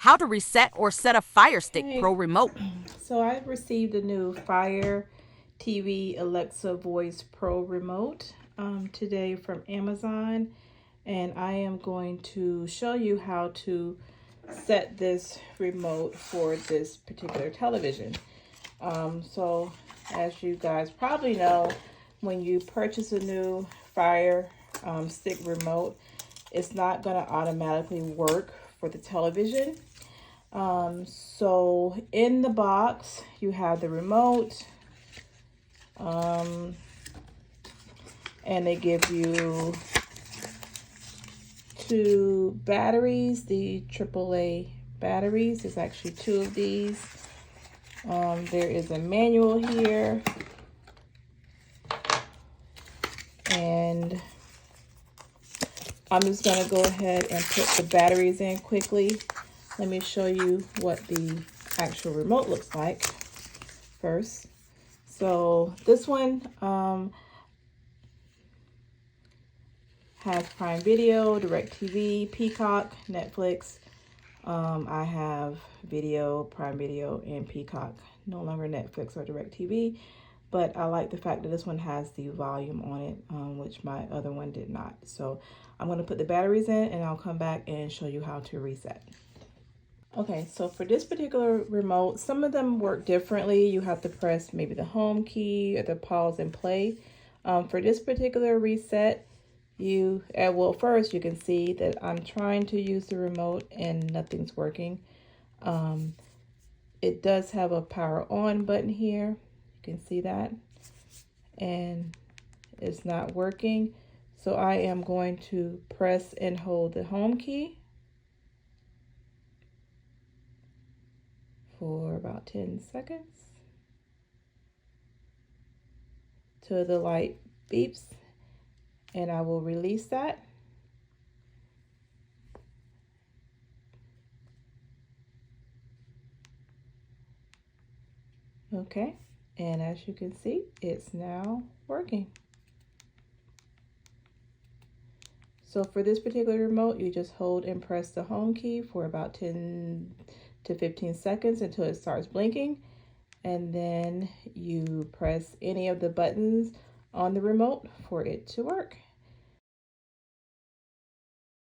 How to reset or set a Fire Stick Pro remote. So I received a new Fire TV Alexa Voice Pro remote today from Amazon, and I am going to show you how to set this remote for this particular television. So as you guys probably know, when you purchase a new Fire Stick remote, it's not going to automatically work for the television. So in the box, you have the remote, and they give you two batteries, the AAA batteries. There's actually two of these. There is a manual here, and I'm just going to go ahead and put the batteries in quickly. Let me show you what the actual remote looks like first. So this one has Prime Video, DirecTV, Peacock, Netflix. I have Video, Prime Video, and Peacock. No longer Netflix or DirecTV, but I like the fact that this one has the volume on it, which my other one did not. So I'm going to put the batteries in, and I'll come back and show you how to reset. Okay, so for this particular remote, some of them work differently. You have to press maybe the home key or the pause and play. For this particular reset, well, first you can see that I'm trying to use the remote and nothing's working. It does have a power on button here. You can see that. And it's not working. So I am going to press and hold the home key for about 10 seconds till the light beeps, and I will release that. Okay, and as you can see, it's now working. So for this particular remote, you just hold and press the home key for about 10 to 15 seconds until it starts blinking. And then you press any of the buttons on the remote for it to work.